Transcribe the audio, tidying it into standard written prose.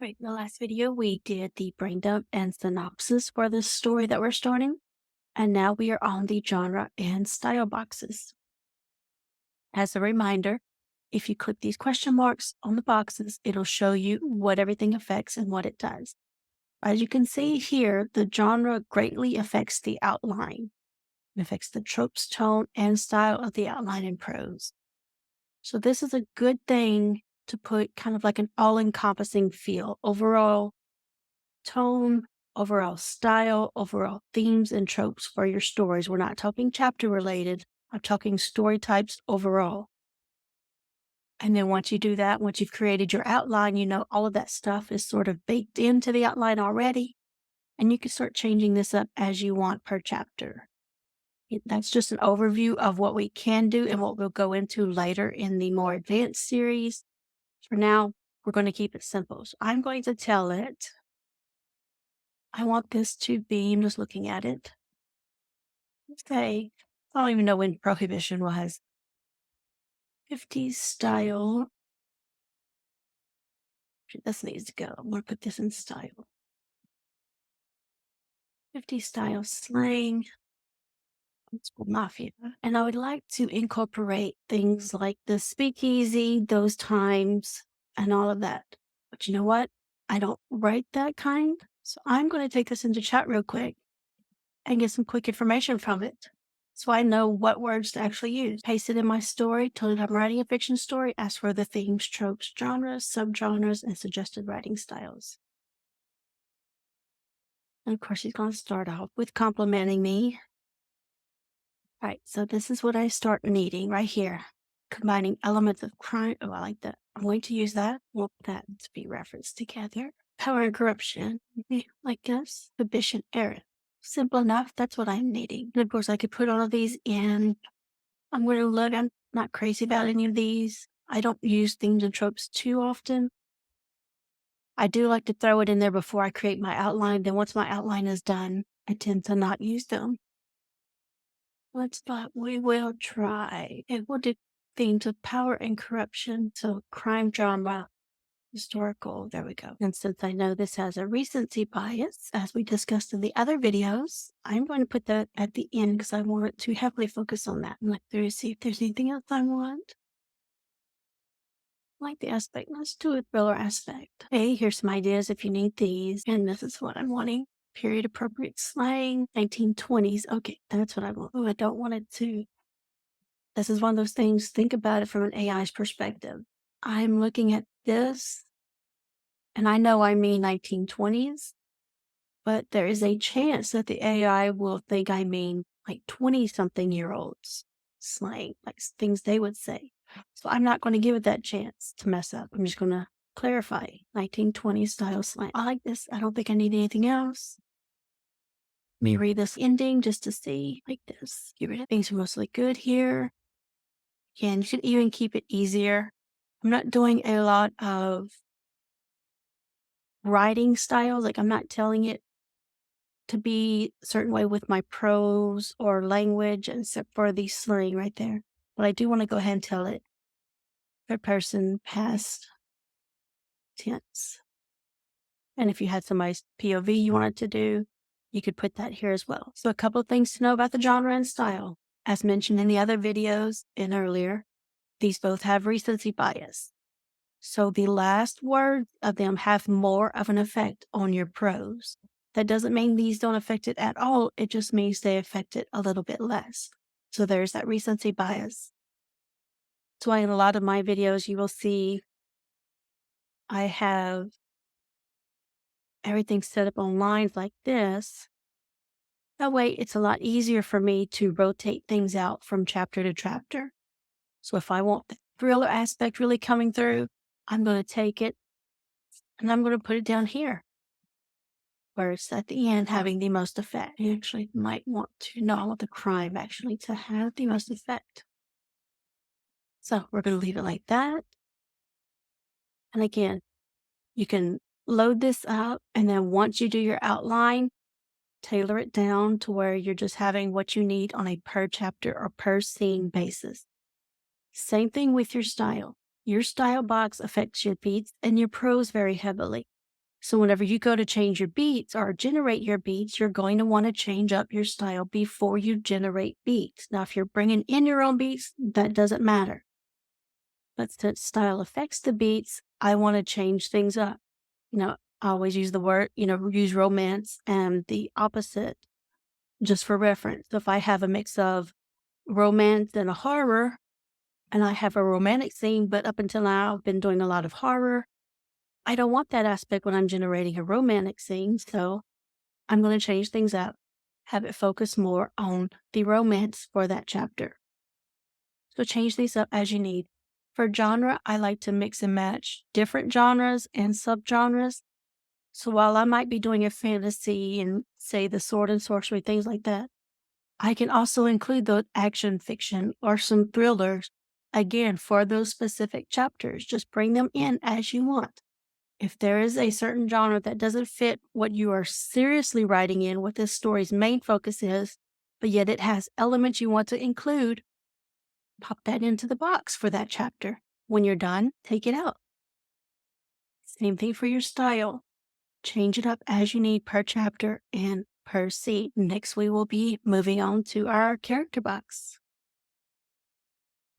Right, in the last video, we did the brain dump and synopsis for the story that we're starting, and now we are on the genre and style boxes. As a reminder, if you click these question marks on the boxes, it'll show you what everything affects and what it does. As you can see here, the genre greatly affects the outline. It affects the tropes, tone, and style of the outline in prose. So this is a good thing to put kind of like an all-encompassing feel, overall tone, overall style, overall themes and tropes for your stories. We're not talking chapter related. I'm talking story types overall. And then once you do that, once you've created your outline, you know all of that stuff is sort of baked into the outline already. And you can start changing this up as you want per chapter. That's just an overview of what we can do and what we'll go into later in the more advanced series. For now, we're going to keep it simple. So I'm going to tell it, I want this to be, I'm just looking at it. Okay, I don't even know when Prohibition was. 50s style. This needs to go. I'm going to put this in style. 50s style slang. It's mafia. And I would like to incorporate things like the speakeasy, those times, and all of that. But you know what? I don't write that kind. So I'm going to take this into chat real quick and get some quick information from it, so I know what words to actually use. Paste it in my story, tell it I'm writing a fiction story, ask for the themes, tropes, genres, subgenres, and suggested writing styles. And of course, he's going to start off with complimenting me. All right, so this is what I start needing right here. Combining elements of crime. Oh, I like that. I'm going to use that. I want that to be referenced together. Power and corruption, like this. Ambition, error. Simple enough. That's what I'm needing. And of course, I could put all of these in. I'm going to look. I'm not crazy about any of these. I don't use themes and tropes too often. I do like to throw it in there before I create my outline. Then once my outline is done, I tend to not use them. Let's thought we will try. And we'll do themes of power and corruption. So crime drama, historical. There we go. And since I know this has a recency bias, as we discussed in the other videos, I'm going to put that at the end because I want to heavily focus on that and look through to see if there's anything else I want. Like the aspect, let's do a thriller aspect. Hey, here's some ideas if you need these. And this is what I'm wanting. Period appropriate slang, 1920s. Okay, that's what I want. Oh, I don't want it to. This is one of those things, think about it from an AI's perspective. I'm looking at this, and I know I mean 1920s, but there is a chance that the AI will think I mean like 20-something-year-olds slang, like things they would say. So I'm not going to give it that chance to mess up. I'm just going to clarify 1920s style slang. I like this. I don't think I need anything else. Let me read this ending just to see, like this. Get rid of things are mostly good here. Again, you should even keep it easier. I'm not doing a lot of writing styles. Like I'm not telling it to be a certain way with my prose or language, except for the slang right there. But I do want to go ahead and tell it third person, past tense. And if you had somebody's POV you wanted to do, you could put that here as well. So a couple of things to know about the genre and style. As mentioned in the other videos and earlier, these both have recency bias. So the last words of them have more of an effect on your prose. That doesn't mean these don't affect it at all. It just means they affect it a little bit less. So there's that recency bias. That's why in a lot of my videos, you will see I have everything set up on lines like this. That way, it's a lot easier for me to rotate things out from chapter to chapter. So if I want the thriller aspect really coming through, I'm going to take it and I'm going to put it down here, where it's at the end having the most effect. You actually might want to know, I want the crime actually to have the most effect. So we're going to leave it like that. And again, you can load this up, and then once you do your outline, tailor it down to where you're just having what you need on a per chapter or per scene basis. Same thing with your style. Your style box affects your beats and your prose very heavily. So whenever you go to change your beats or generate your beats, you're going to want to change up your style before you generate beats. Now, if you're bringing in your own beats, that doesn't matter. But since style affects the beats, I want to change things up. I always use the word, use romance and the opposite just for reference. If I have a mix of romance and a horror, and I have a romantic scene, but up until now I've been doing a lot of horror, I don't want that aspect when I'm generating a romantic scene. So I'm going to change things up, have it focus more on the romance for that chapter. So change these up as you need. For genre, I like to mix and match different genres and subgenres. So while I might be doing a fantasy and say the sword and sorcery, things like that, I can also include the action fiction or some thrillers, again, for those specific chapters. Just bring them in as you want. If there is a certain genre that doesn't fit what you are seriously writing in, what this story's main focus is, but yet it has elements you want to include, pop that into the box for that chapter. When you're done, take it out. Same thing for your style. Change it up as you need per chapter and per scene. Next, we will be moving on to our character box.